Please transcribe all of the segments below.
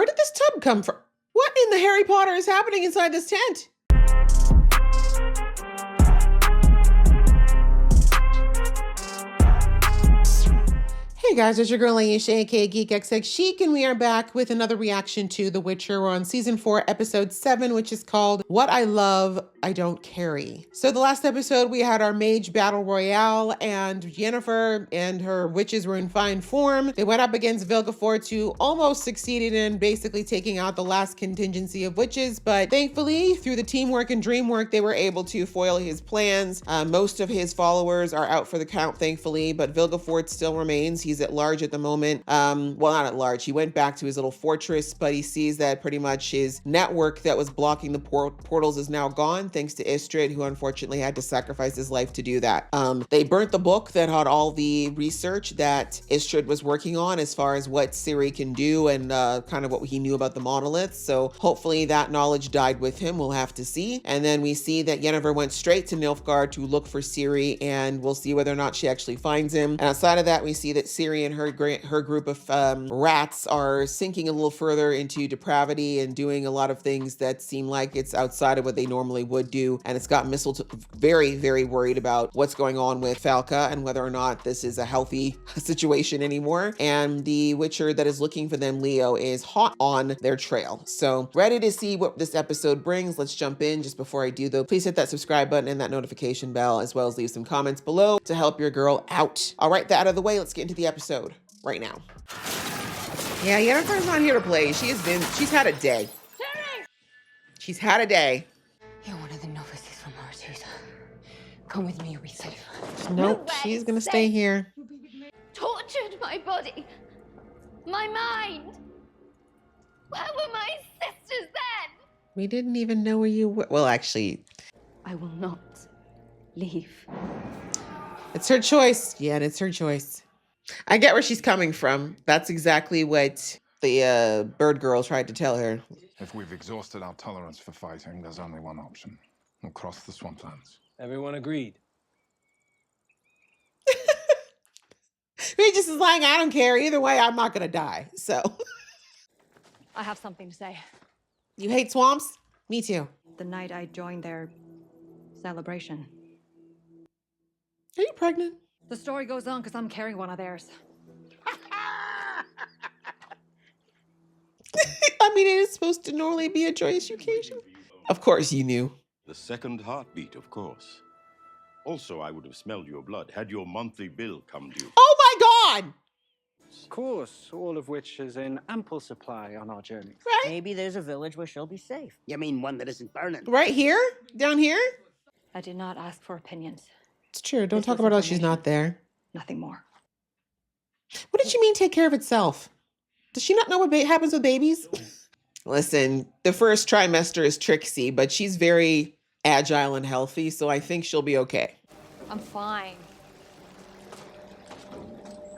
Where did this tub come from? What in the Harry Potter is happening inside this tent? Hey guys, it's your girl Aisha, aka GeekXX Chic, and we are back with another reaction to The Witcher. We're on season 4, episode 7, which is called What I Love, I Don't Carry. So the last episode, we had our mage battle royale, and Yennefer and her witches were in fine form. They went up against Vilgefortz, who almost succeeded in basically taking out the last contingency of witches, but thankfully, through the teamwork and dreamwork, they were able to foil his plans. Most of his followers are out for the count, thankfully, but Vilgefortz still remains. He's at large at the moment. Well, not at large. He went back to his little fortress, but he sees that pretty much his network that was blocking the portals is now gone, thanks to Istrid, who unfortunately had to sacrifice his life to do that. They burnt the book that had all the research that Istrid was working on as far as what Ciri can do and kind of what he knew about the monoliths. So hopefully that knowledge died with him. We'll have to see. And then we see that Yennefer went straight to Nilfgaard to look for Ciri, and we'll see whether or not she actually finds him. And outside of that, we see that Ciri and her group of rats are sinking a little further into depravity and doing a lot of things that seem like it's outside of what they normally would do. And it's got Mistletoe very, very worried about what's going on with Falca and whether or not this is a healthy situation anymore. And the Witcher that is looking for them, Leo, is hot on their trail. So ready to see what this episode brings. Let's jump in. Just before I do though, please hit that subscribe button and that notification bell, as well as leave some comments below to help your girl out. All right, that out of the way, let's get into the episode right now. Yeah, Yennefer's not here to play. She's had a day. She's had a day. You're one of the novices from Aretusa. Come with me, you'll be safe. Nope, she's gonna stay here. Tortured my body, my mind. Where were my sisters then? We didn't even know where you were. Well, actually, I will not leave. it's her choice. Yeah, it's her choice. I get where she's coming from. That's exactly what the bird girl tried to tell her. If we've exhausted our tolerance for fighting, there's only one option. We'll cross the swamplands. Everyone agreed. Regis is lying, I don't care. Either way, I'm not gonna die. So. I have something to say. You hate swamps? Me too. The night I joined their celebration. Are you pregnant? The story goes on because I'm carrying one of theirs. I mean, it is supposed to normally be a joyous occasion. Of course you knew. The second heartbeat, of course. Also, I would have smelled your blood had your monthly bill come due. Oh my God! Of course, all of which is in ample supply on our journey. Right? Maybe there's a village where she'll be safe. You mean one that isn't burning? Right here? Down here? I did not ask for opinions. It's true. Don't This talk was about how she's not there. Nothing more. What did she mean take care of itself? Does she not know what happens with babies? Listen, the first trimester is tricksy, but she's very agile and healthy, so I think she'll be okay. I'm fine.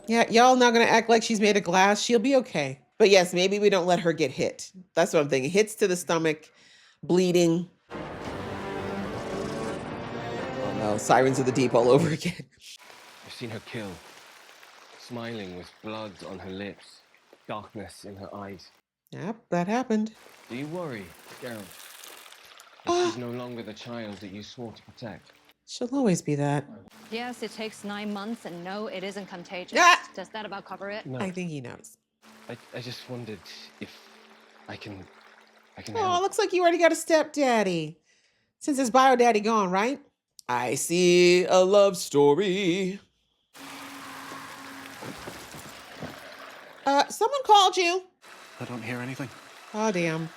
Yeah, y'all not gonna act like she's made of glass. She'll be okay. But yes, maybe we don't let her get hit. That's what I'm thinking. Hits to the stomach, bleeding. Oh no, Sirens of the Deep all over again. I've seen her kill. Smiling with blood on her lips, darkness in her eyes. Yep, that happened. Do you worry, Geralt, that she's no longer the child that you swore to protect? She'll always be that. Yes, it takes 9 months, and no, it isn't contagious. Ah! Does that about cover it? No, I think he knows. I just wondered if I can Oh, help. looks like you already got a stepdaddy. Since his bio daddy gone, right? I see a love story. Someone called you. I don't hear anything. Oh, damn.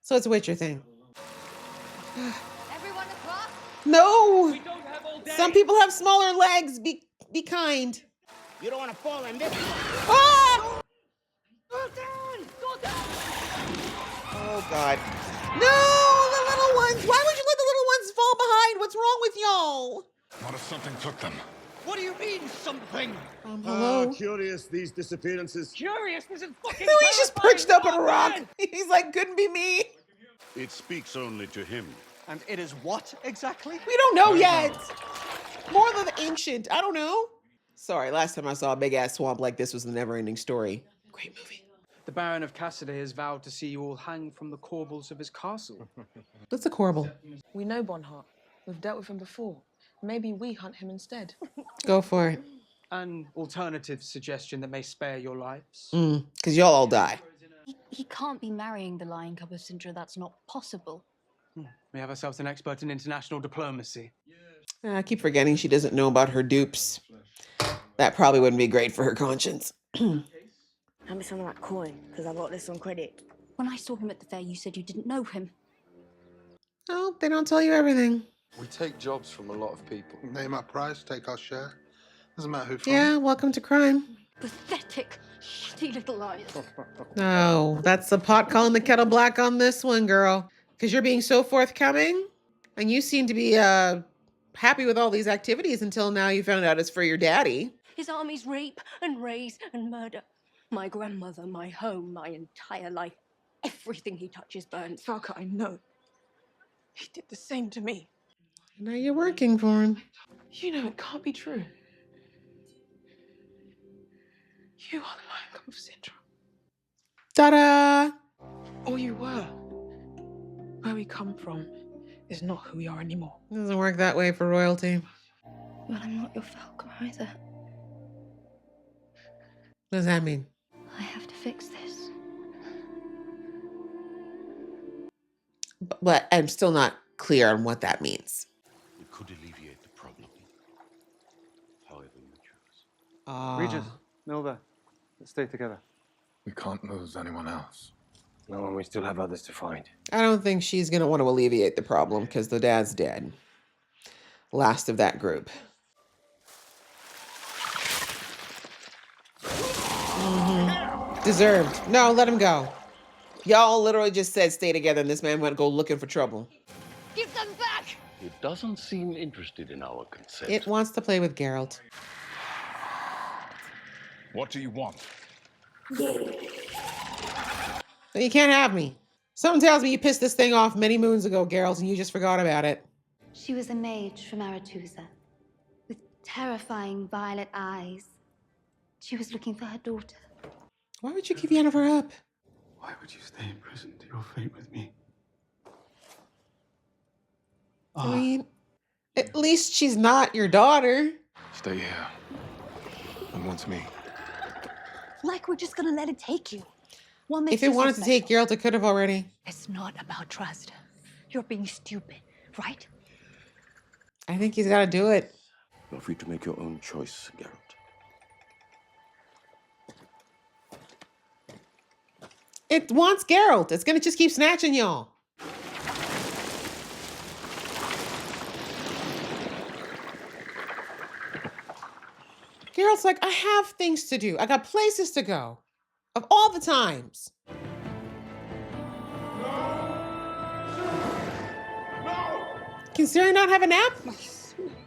So it's a Witcher thing. Everyone across? No! Some people have smaller legs. Be kind. You don't want to fall in this. Ah! Go down! Go down! Oh, God. No, the little ones. Why would you let the little ones fall behind? What's wrong with y'all? Not if something took them. What do you mean, something? Hello? Curious, these disappearances. Curious, this is fucking No, he's just perched up on a rock. He's like, couldn't be me. It speaks only to him. And it is what exactly? We don't know yet. More than ancient. I don't know. Sorry, last time I saw a big ass swamp like this was the Never Ending Story. Great movie. The Baron of Cassidy has vowed to see you all hanged from the corbels of his castle. That's a Corbel. We know Bonhart. We've dealt with him before. Maybe we hunt him instead. Go for it. An alternative suggestion that may spare your lives. Because y'all all die. He can't be marrying the Lion Cub of Sintra. That's not possible. We have ourselves an expert in international diplomacy. I keep forgetting she doesn't know about her dupes. That probably wouldn't be great for her conscience. Hand me some of that coin, because I got this on credit. When I saw him at the fair, you said you didn't know him. Oh, they don't tell you everything. We take jobs from a lot of people. Name our price, take our share. Doesn't matter who from. Yeah, welcome to crime. Pathetic, shitty little liars. No, that's the pot calling the kettle black on this one, girl. Because you're being so forthcoming, and you seem to be happy with all these activities until now you found out it's for your daddy. His armies rape and raise and murder. My grandmother, my home, my entire life. Everything he touches burns. Falca, I know. He did the same to me. Now you're working for him. You know it can't be true. You are the Lion Cub of Sintra. Ta-da! Or you were. Where we come from is not who we are anymore. It doesn't work that way for royalty. But I'm not your Falcon either. What does that mean? I have to fix this. But I'm still not clear on what that means. We could alleviate the problem. However you choose. Regis, Milva, let's stay together. We can't lose anyone else. No, and we still have others to find. I don't think she's going to want to alleviate the problem because the dad's dead. Last of that group. Deserved. No, let him go. Y'all literally just said stay together and this man went go looking for trouble. Give them back! It doesn't seem interested in our consent. It wants to play with Geralt. What do you want? You can't have me. Someone tells me you pissed this thing off many moons ago, Geralt, and you just forgot about it. She was a mage from Aretusa, with terrifying violet eyes. She was looking for her daughter. Why would you give Yennefer up? Why would you stay in prison to your fate with me? I mean, at least she's not your daughter. Stay here. And once me. Like we're just gonna let it take you. What If makes it you so wanted to take special? Geralt, it could have already. It's not about trust. You're being stupid, right? I think he's got to do it. You're free to make your own choice, Geralt. It wants Geralt. It's going to just keep snatching y'all. Geralt's like, I have things to do. I got places to go. Of all the times. Can Ciri not have a nap?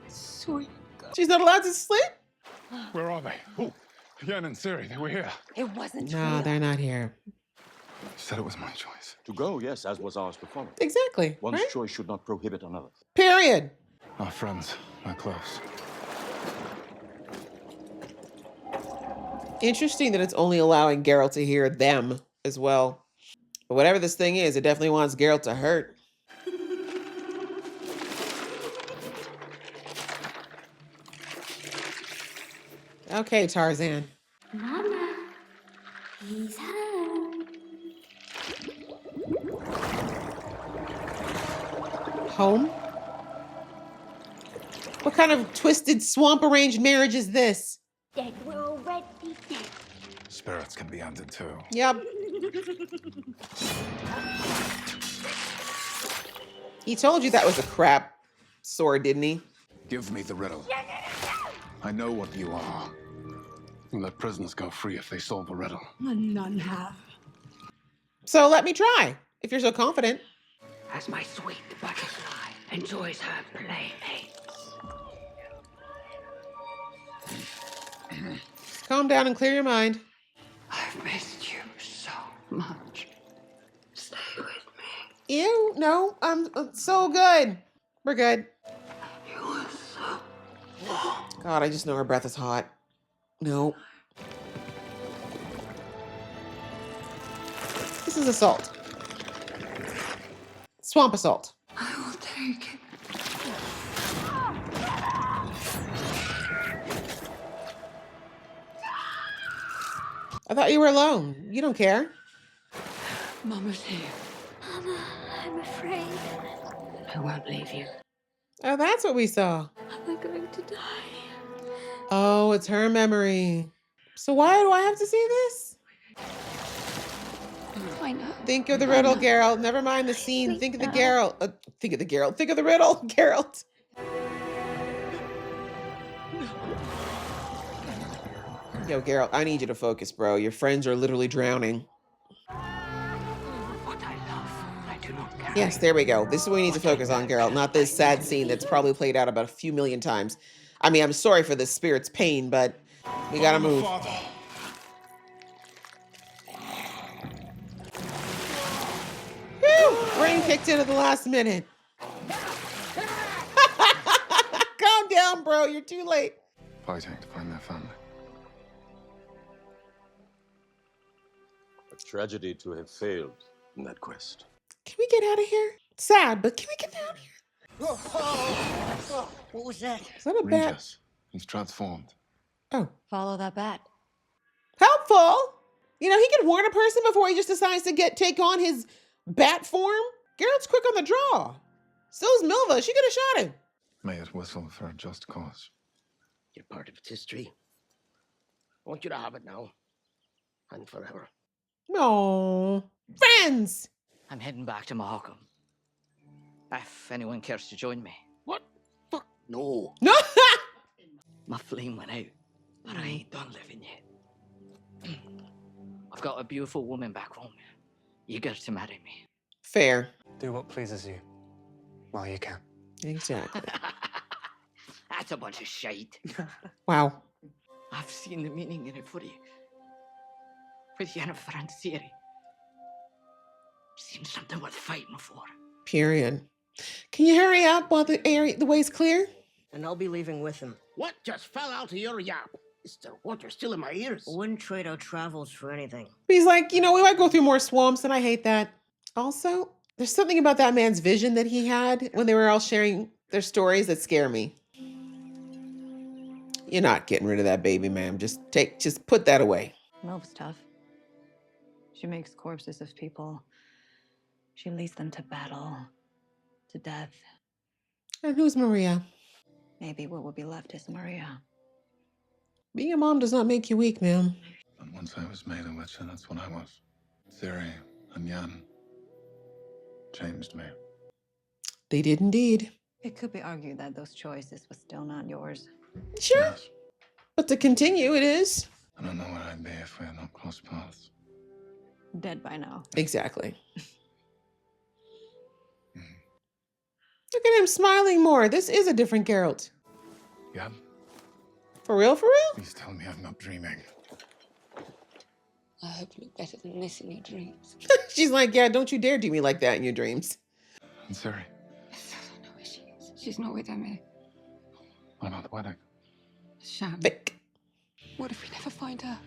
Sweet. She's not allowed to sleep? Where are they? Oh, Yen and Ciri, they were here. It wasn't No, they're not here. You said it was my choice. To go, yes, as was ours to follow. Exactly. One's right? choice should not prohibit another. Period. Our friends, they're close. Interesting that it's only allowing Geralt to hear them as well. But whatever this thing is, it definitely wants Geralt to hurt. Okay, Tarzan. Mama, he's home. Home? What kind of twisted swamp arranged marriage is this? Dead, we're already dead. Spirits can be hunted too. Yep. He told you that was a crap sword, didn't he? Give me the riddle. I know what you are. You let prisoners go free if they solve a riddle. None have. So let me try, if you're so confident. As my sweet butterfly enjoys her playmates. Calm down and clear your mind. I've missed you so much. Stay with me. Ew, no, I'm so good. We're good. You were so long. God, I just know her breath is hot. No. This is assault. Swamp assault. I will take it. I thought you were alone. You don't care. Mama's here. Mama, I'm afraid. I won't leave you. Oh, that's what we saw. Am I going to die? Oh, it's her memory. So why do I have to see this? I know. Think of the riddle, Geralt. Never mind the scene. Think of the Geralt. Think of the Geralt. Think of the riddle, Geralt. Yo, Geralt, I need you to focus, bro. Your friends are literally drowning. What I love, I do not carry. Yes, there we go. This is what we need to focus on, Geralt, not this sad scene that's probably played out about a few million times. I mean, I'm sorry for the spirit's pain, but we gotta move. Whew, brain kicked in at the last minute. Calm down, bro. You're too late. Fighting to find their family. A tragedy to have failed in that quest. Can we get out of here? Sad, but can we get out of here? What was that? Is that a bat? Regis, he's transformed. Oh. Follow that bat. Helpful. You know, he could warn a person before he just decides to take on his bat form. Geralt's quick on the draw. So's Milva. She could have shot him. May it whistle for a just cause. You're part of its history. I want you to have it now. And forever. No. Friends. I'm heading back to Mahakam. If anyone cares to join me. What? Fuck no. No. My flame went out, but I ain't done living yet. I've got a beautiful woman back home, eager to marry me. Fair. Do what pleases you while you can. Exactly. That's a bunch of shite. Wow. I've seen the meaning in it for you. For Yennefer and Ciri. Seems something worth fighting for. Period. Can you hurry up while the way's clear? And I'll be leaving with him. What just fell out of your yap? Is the water still in my ears? Wouldn't trade our travels for anything. He's like, you know, we might go through more swamps, and I hate that. Also, there's something about that man's vision that he had when they were all sharing their stories that scare me. You're not getting rid of that baby, ma'am. Just put that away. Milv's tough. She makes corpses of people. She leads them to battle, to death. And who's Maria? Maybe what will be left is Maria. Being a mom does not make you weak, ma'am. And once I was made a witcher, that's what I was. Ciri and Jan changed me. They did indeed. It could be argued that those choices were still not yours. Sure. Yes. But to continue, it is. I don't know where I'd be if we had not crossed paths. Dead by now. Exactly. Look at him smiling more. This is a different Geralt. Yeah? For real, for real? Please tell me I'm not dreaming. I hope you look better than this in your dreams. She's like, yeah, don't you dare do me like that in your dreams. And Ciri, I still don't know where she is. She's not with Emir. what about the wedding? Sham. Fake. What if we never find her?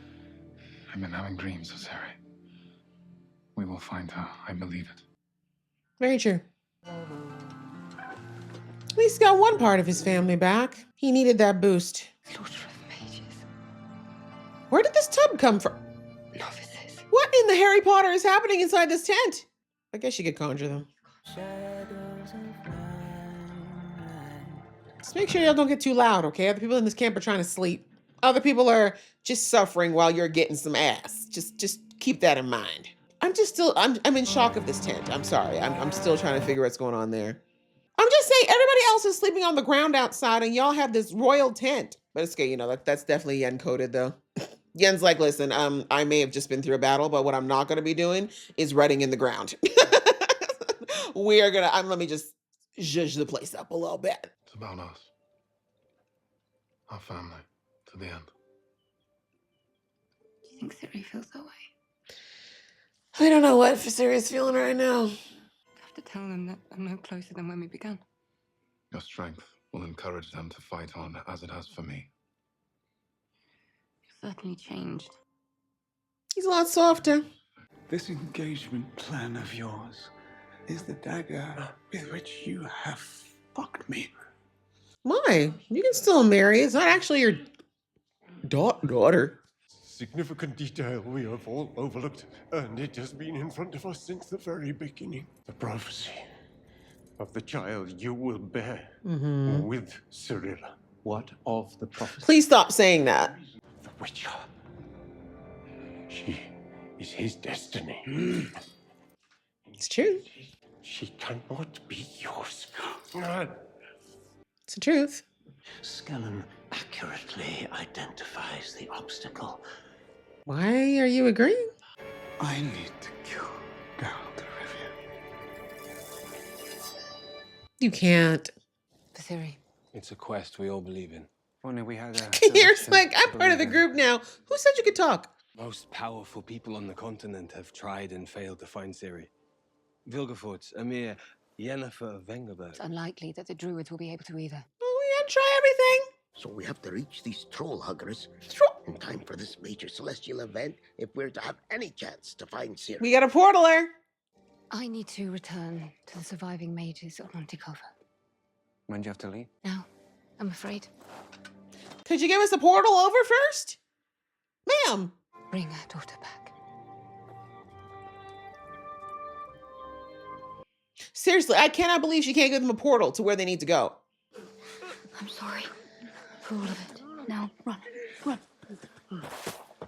I've been having dreams of Ciri. We will find her. I believe it. Very true. At least got one part of his family back. He needed that boost. Slaughter of mages. Where did this tub come from? Novices. What in the Harry Potter is happening inside this tent? I guess you could conjure them. Just make sure y'all don't get too loud, okay? Other people in this camp are trying to sleep. Other people are just suffering while you're getting some ass. Just keep that in mind. I'm in shock of this tent. I'm sorry. I'm still trying to figure what's going on there. I'm just saying, everybody else is sleeping on the ground outside, and y'all have this royal tent. But it's okay, you know, that's definitely Yen coded, though. Yen's like, listen, I may have just been through a battle, but what I'm not going to be doing is rutting in the ground. Let me just zhuzh the place up a little bit. It's about us. Our family. To the end. Do you think Ciri feels that way? I don't know what Ciri's feeling right now. I have to tell them that I'm no closer than when we began. Your strength will encourage them to fight on, as it has for me. You've certainly changed. He's a lot softer. This engagement plan of yours is the dagger with which you have fucked me. Why? You can still marry. It's not actually your daughter. Significant detail we have all overlooked, and it has been in front of us since the very beginning. The prophecy of the child you will bear with Cyril. What of the prophecy? Please stop saying that. The Witcher. She is his destiny. It's true. She cannot be yours. It's the truth. Skellen accurately identifies the obstacle. Why are you agreeing? I need to kill Geralt of Rivia. You can't. Viseri. It's a quest we all believe in. Only we had a. You're like, I'm part of the group now. Who said you could talk? Most powerful people on the continent have tried and failed to find Ciri. Vilgefortz, Emir, Yennefer of Vengerberg. It's unlikely that the druids will be able to either. Oh, we gotta try everything. So we have to reach these troll huggers in time for this major celestial event if we're to have any chance to find Ciri. We got a portal there. I need to return to the surviving mages of Monticova. When do you have to leave? Now, I'm afraid. Could you give us a portal over first? Ma'am. Bring our daughter back. Seriously, I cannot believe she can't give them a portal to where they need to go. I'm sorry for all of it. Now, run. Run.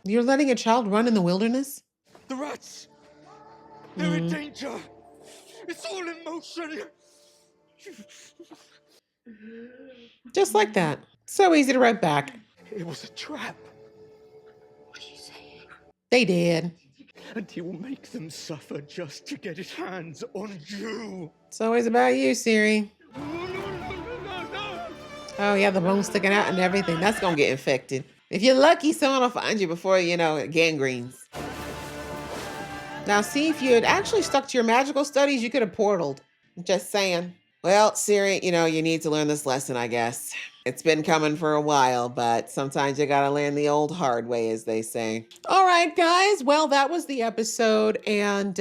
You're letting a child run in the wilderness? The rats! They're in danger! It's all in motion! Just like that. So easy to write back. It was a trap. What are you saying? They did. And he will make them suffer just to get his hands on you. It's always about you, Ciri. Oh, yeah, the bone sticking out and everything. That's gonna get infected. If you're lucky, someone will find you before, it gangrenes. Now, see, if you had actually stuck to your magical studies, you could have portaled. Just saying. Well, Ciri, you need to learn this lesson, I guess. It's been coming for a while, but sometimes you gotta learn the old hard way, as they say. All right, guys. Well, that was the episode. And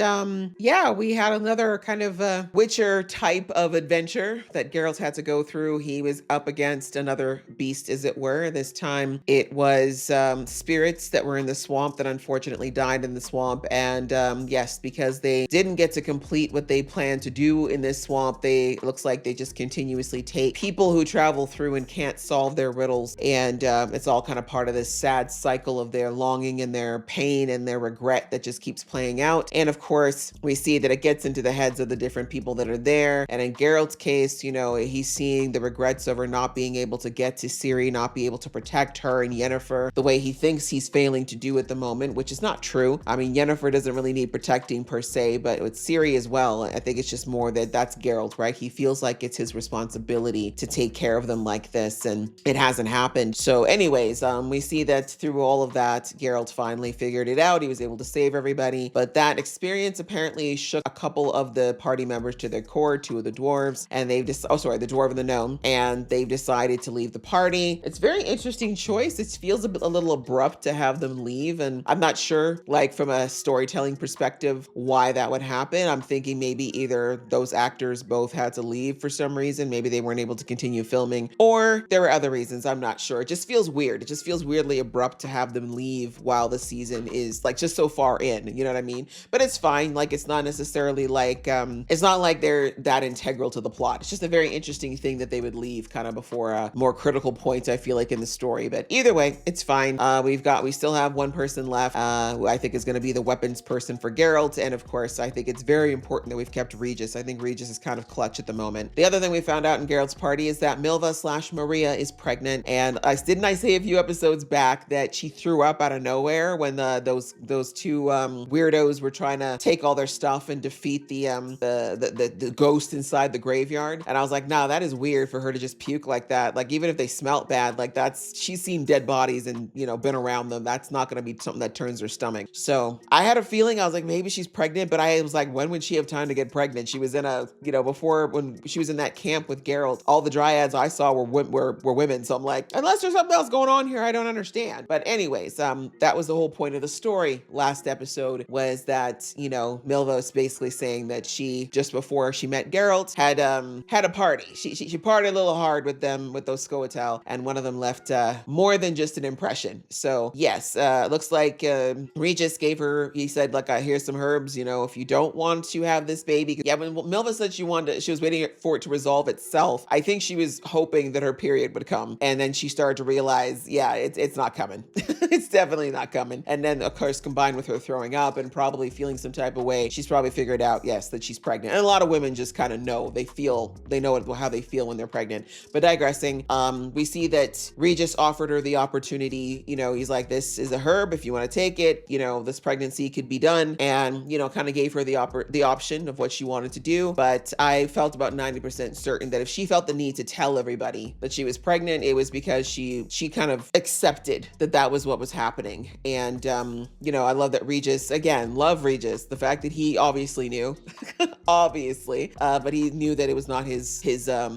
yeah, we had another kind of Witcher type of adventure that Geralt had to go through. He was up against another beast, as it were. This time it was spirits that were in the swamp that unfortunately died in the swamp. And yes, because they didn't get to complete what they planned to do in this swamp, it looks like they just continuously take people who travel through and can't solve their riddles. And it's all kind of part of this sad cycle of their longing and their pain and their regret that just keeps playing out. And of course, we see that it gets into the heads of the different people that are there. And in Geralt's case, he's seeing the regrets over not being able to get to Ciri, not be able to protect her and Yennefer the way he thinks he's failing to do at the moment, which is not true. I mean, Yennefer doesn't really need protecting per se, but with Ciri as well, I think it's just more that's Geralt, right? He feels like it's his responsibility to take care of them like this, and it hasn't happened. So anyways, we see that through all of that, Geralt finally figured it out. He was able to save everybody, but that experience apparently shook a couple of the party members to their core, two of the dwarves, and the dwarf and the gnome, and they've decided to leave the party. It's a very interesting choice. It feels a little abrupt to have them leave, and I'm not sure, from a storytelling perspective, why that would happen. I'm thinking maybe either those actors both had to leave for some reason, maybe they weren't able to continue filming, or there were other reasons. I'm not sure. It just feels weird. It just feels weirdly abrupt to have them leave while the season is just so far in, you know what I mean? But it's fine. It's not necessarily it's not like they're that integral to the plot. It's just a very interesting thing that they would leave kind of before a more critical point, I feel like, in the story. But either way, it's fine. We still have one person left, who I think is going to be the weapons person for Geralt. And of course, I think it's very important that we've kept Regis. I think Regis is kind of clutch at the moment. The other thing we found out in Geralt's party is that Milva/Maria is pregnant. And didn't I say a few episodes back that she threw up out of nowhere when those two weirdos were trying to take all their stuff and defeat the ghost inside the graveyard? And I was like, nah, that is weird for her to just puke like that. Even if they smelt bad, she's seen dead bodies and been around them. That's not going to be something that turns her stomach. So I had a feeling, I was like, maybe she's pregnant, but I was like, when would she have time to get pregnant? She was in before, when she was in that camp with Geralt, all the dryads I saw were we're women. So I'm like, unless there's something else going on here, I don't understand. But anyways, that was the whole point of the story last episode, was that, you know, Milva's basically saying that she, just before she met Geralt, had a party. She partied a little hard with them, with those Scoia'tael, and one of them left more than just an impression. So yes, looks like Regis gave her, he said, like, here's some herbs, you know, if you don't want to have this baby. Yeah, when Milva said she was waiting for it to resolve itself, I think she was hoping that her period would come. And then she started to realize, yeah, it's not coming. It's definitely not coming. And then, of course, combined with her throwing up and probably feeling some type of way, she's probably figured out, yes, that she's pregnant. And a lot of women just kind of know, they know how they feel when they're pregnant. But digressing, we see that Regis offered her the opportunity. You know, he's like, this is a herb. If you want to take it, you know, this pregnancy could be done. And, you know, kind of gave her the option of what she wanted to do. But I felt about 90% certain that if she felt the need to tell everybody that she was pregnant, it was because she kind of accepted that was what was happening. And, you know, I love that Regis, again, love Regis, the fact that he obviously knew, obviously, but he knew that it was not his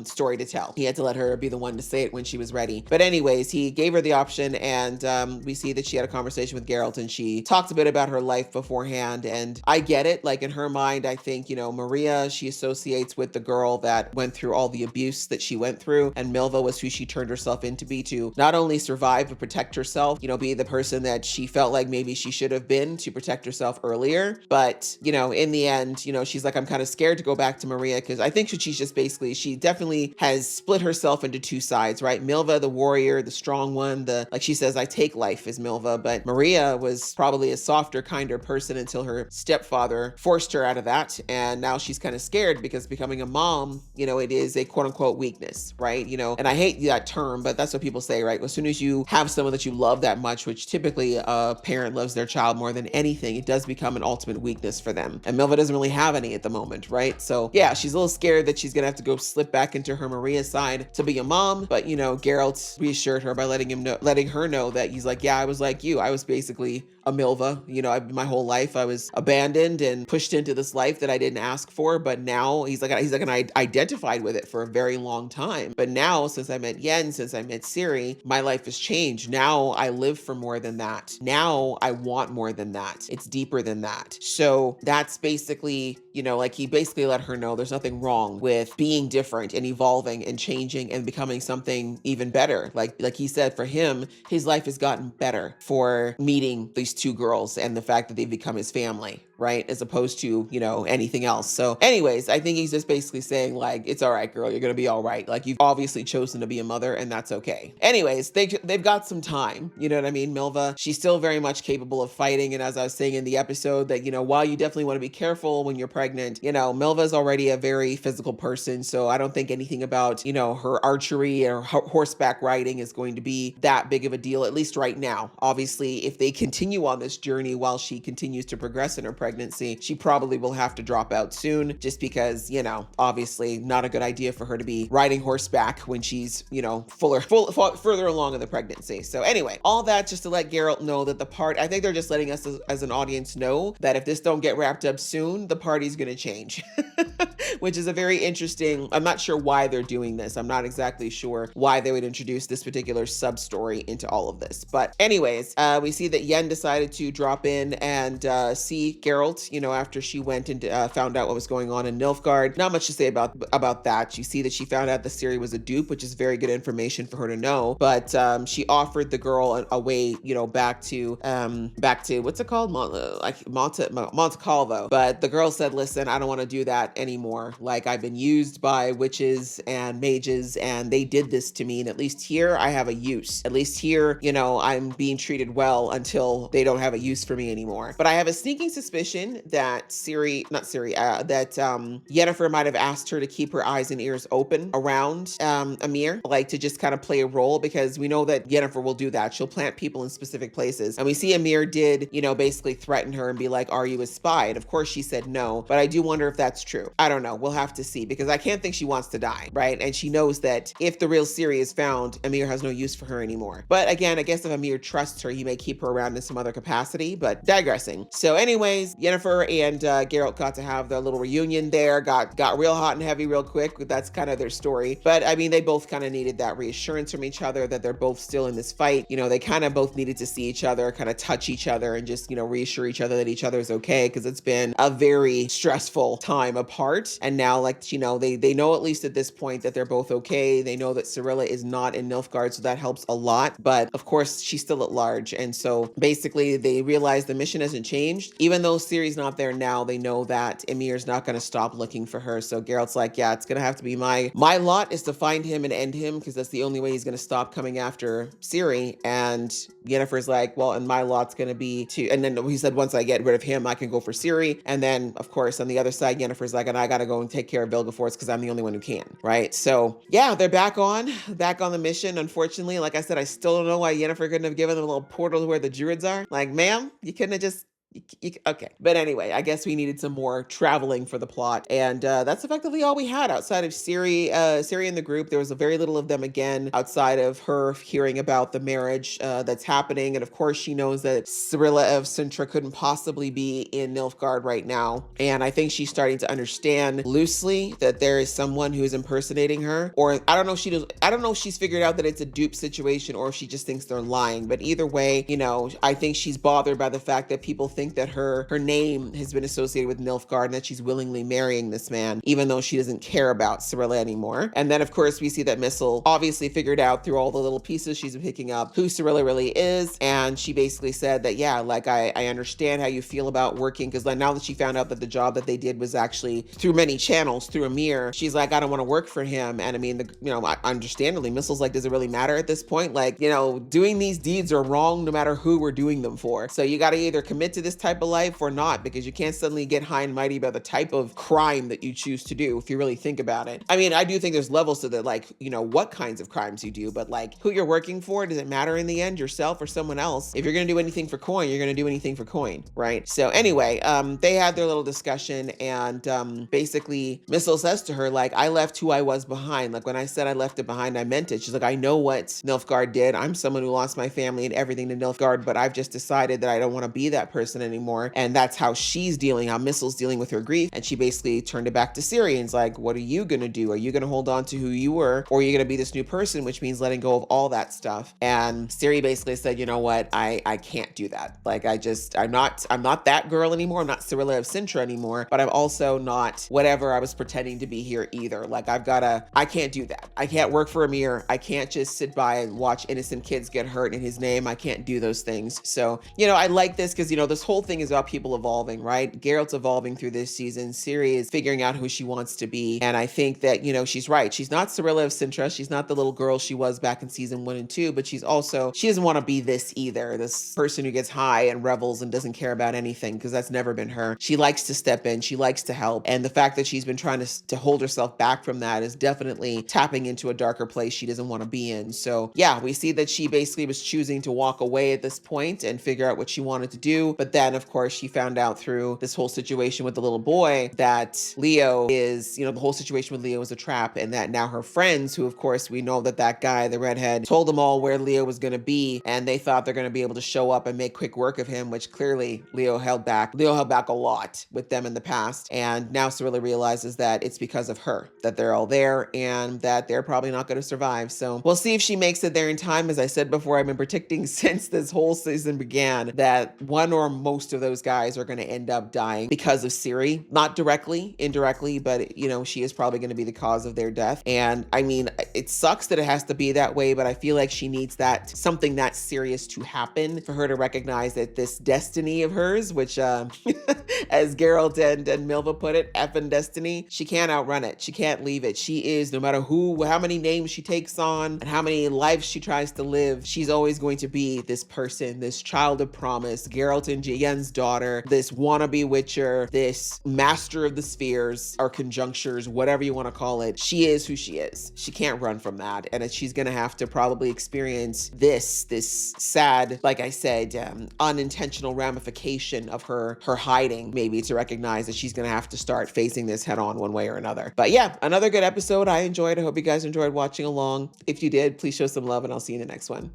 story to tell. He had to let her be the one to say it when she was ready. But anyways, he gave her the option, and we see that she had a conversation with Geralt, and she talked a bit about her life beforehand. And I get it. Like, in her mind, I think, you know, Maria, she associates with the girl that went through all the abuse that she went through, and Milva was who she turned herself into be to not only survive but protect herself, you know, be the person that she felt like maybe she should have been to protect herself earlier. But, you know, in the end, you know, she's like, I'm kind of scared to go back to Maria, because I think she's just basically, she definitely has split herself into two sides, right? Milva, the warrior, the strong one, like she says, I take life as Milva, but Maria was probably a softer, kinder person until her stepfather forced her out of that. And now she's kind of scared because becoming a mom, you know, it is a quote unquote weakness, right? You know, and I hate that term, but that's what people say, right? As soon as you have someone that you love that much, which typically a parent loves their child more than anything, it does become an ultimate weakness for them. And Milva doesn't really have any at the moment, right? So yeah, she's a little scared that she's gonna have to go slip back into her Maria side to be a mom. But you know, Geralt reassured her by letting her know that he's like, yeah, I was like you. I was basically a Milva. You know, my whole life I was abandoned and pushed into this life that I didn't ask for. But now he's like, and I identified with it for a very long time. But now, since I met Yen, since I met Ciri, my life has changed. Now I live for more than that. Now I want more than that. It's deeper than that. So that's basically, you know, like he basically let her know there's nothing wrong with being different and evolving and changing and becoming something even better. Like he said, for him, his life has gotten better for meeting these two girls and the fact that they've become his family, right? As opposed to, you know, anything else. So anyways, I think he's just basically saying like, it's all right, girl, you're going to be all right. Like, you've obviously chosen to be a mother and that's okay. Anyways, they've got some time, you know what I mean? Milva, she's still very much capable of fighting. And as I was saying in the episode that, you know, while you definitely want to be careful when you're pregnant, you know, Milva's already a very physical person. So I don't think anything about, you know, her archery or horseback riding is going to be that big of a deal, at least right now. Obviously, if they continue on this journey while she continues to progress in her pregnancy, she probably will have to drop out soon, just because, you know, obviously not a good idea for her to be riding horseback when she's, you know, further along in the pregnancy. So anyway, all that just to let Geralt know that I think they're just letting us as an audience know that if this don't get wrapped up soon, the party's going to change. Which is a very interesting, I'm not sure why they're doing this. I'm not exactly sure why they would introduce this particular sub-story into all of this. But anyways, we see that Yen decided to drop in and see Geralt, you know, after she went and found out what was going on in Nilfgaard. Not much to say about that. You see that she found out the Ciri was a dupe, which is very good information for her to know. But she offered the girl a way, you know, back to what's it called? Monte Calvo. But the girl said, listen, I don't want to do that anymore. Like, I've been used by witches and mages and they did this to me. And at least here I have a use. At least here, you know, I'm being treated well until they don't have a use for me anymore. But I have a sneaking suspicion that Yennefer might have asked her to keep her eyes and ears open around Emhyr, like to just kind of play a role, because we know that Yennefer will do that. She'll plant people in specific places. And we see Emhyr did, you know, basically threaten her and be like, are you a spy? And of course she said no, but I do wonder if that's true. I don't know. We'll have to see, because I can't think she wants to die, right? And she knows that if the real Ciri is found, Emhyr has no use for her anymore. But again, I guess if Emhyr trusts her, he may keep her around in some other capacity, but digressing. So anyways, Yennefer and Geralt got to have their little reunion there, got real hot and heavy real quick. That's kind of their story. But I mean, they both kind of needed that reassurance from each other that they're both still in this fight. You know, they kind of both needed to see each other, kind of touch each other, and just, you know, reassure each other that each other is okay, because it's been a very stressful time apart. And now, like, you know, they know at least at this point that they're both okay. They know that Cirilla is not in Nilfgaard, so that helps a lot. But of course, she's still at large. And so basically they realize the mission hasn't changed. Even though Ciri's not there now, they know that Emhyr's not going to stop looking for her. So Geralt's like, yeah, it's going to have to be my lot is to find him and end him, because that's the only way he's going to stop coming after Ciri. And Yennefer's like, well, and my lot's going to be to, and then he said, once I get rid of him, I can go for Ciri. And then of course, on the other side, Yennefer's like, and I got to go and take care of Vilgefortz because I'm the only one who can, right? So yeah, they're back on the mission. Unfortunately, like I said, I still don't know why Yennefer couldn't have given them a little portal to where the druids are. Like, ma'am, you couldn't have just okay. But anyway, I guess we needed some more traveling for the plot. And that's effectively all we had outside of Ciri and the group. There was very little of them again, outside of her hearing about the marriage that's happening. And of course, she knows that Cirilla of Cintra couldn't possibly be in Nilfgaard right now. And I think she's starting to understand loosely that there is someone who is impersonating her. Or I don't know if she's figured out that it's a dupe situation, or if she just thinks they're lying. But either way, you know, I think she's bothered by the fact that people think that her name has been associated with Nilfgaard, and that she's willingly marrying this man, even though she doesn't care about Cirilla anymore. And then of course we see that Missel obviously figured out through all the little pieces she's been picking up who Cirilla really is. And she basically said that, yeah, like I understand how you feel about working, because like now that she found out that the job that they did was actually through many channels, through Emhyr, she's like, I don't want to work for him. And I mean, understandably, Missel's like, does it really matter at this point? Like, you know, doing these deeds are wrong no matter who we're doing them for. So you got to either commit to this type of life or not, because you can't suddenly get high and mighty about the type of crime that you choose to do if you really think about it. I mean, I do think there's levels to that, like, you know, what kinds of crimes you do, but like who you're working for, does it matter in the end, yourself or someone else? If you're going to do anything for coin, you're going to do anything for coin, right? So anyway, they had their little discussion, and basically Missel says to her, like, I left who I was behind. Like when I said I left it behind, I meant it. She's like, I know what Nilfgaard did. I'm someone who lost my family and everything to Nilfgaard, but I've just decided that I don't want to be that person anymore. And that's how she's dealing, how Missel's dealing with her grief. And she basically turned it back to Ciri and's like, what are you going to do? Are you going to hold on to who you were, or are you going to be this new person, which means letting go of all that stuff? And Ciri basically said, you know what? I can't do that. Like, I'm not that girl anymore. I'm not Cirilla of Cintra anymore, but I'm also not whatever I was pretending to be here either. Like, I can't do that. I can't work for Emhyr. I can't just sit by and watch innocent kids get hurt in his name. I can't do those things. So, you know, I like this because, you know, this whole thing is about people evolving, right? Geralt's evolving through this season. Ciri is figuring out who she wants to be. And I think that, you know, she's right. She's not Cirilla of Cintra. She's not the little girl she was back in season 1 and 2, but she doesn't want to be this either. This person who gets high and revels and doesn't care about anything, because that's never been her. She likes to step in. She likes to help. And the fact that she's been trying to hold herself back from that is definitely tapping into a darker place she doesn't want to be in. So yeah, we see that she basically was choosing to walk away at this point and figure out what she wanted to do. But then of course she found out through this whole situation with the little boy that Leo is, you know, the whole situation with Leo is a trap, and that now her friends, who of course we know that guy, the redhead, told them all where Leo was going to be, and they thought they're going to be able to show up and make quick work of him, which clearly Leo held back a lot with them in the past. And now Cirilla realizes that it's because of her that they're all there, and that they're probably not going to survive. So we'll see if she makes it there in time. As I said before, I've been predicting since this whole season began that one or most of those guys are going to end up dying because of Ciri. Not directly, indirectly, but you know, she is probably going to be the cause of their death. And I mean, it sucks that it has to be that way, but I feel like she needs something that serious to happen for her to recognize that this destiny of hers, which as Geralt and Milva put it, effing destiny, she can't outrun it. She can't leave it. She is, no matter how many names she takes on and how many lives she tries to live, she's always going to be this person, this child of promise. Geralt and Jayenne's daughter, this wannabe Witcher, this master of the spheres or conjunctures, whatever you want to call it. She is who she is. She can't run from that. And she's going to have to probably experience this sad, like I said, unintentional ramification of her hiding, maybe, to recognize that she's going to have to start facing this head on one way or another. But yeah, another good episode. I enjoyed. I hope you guys enjoyed watching along. If you did, please show some love and I'll see you in the next one.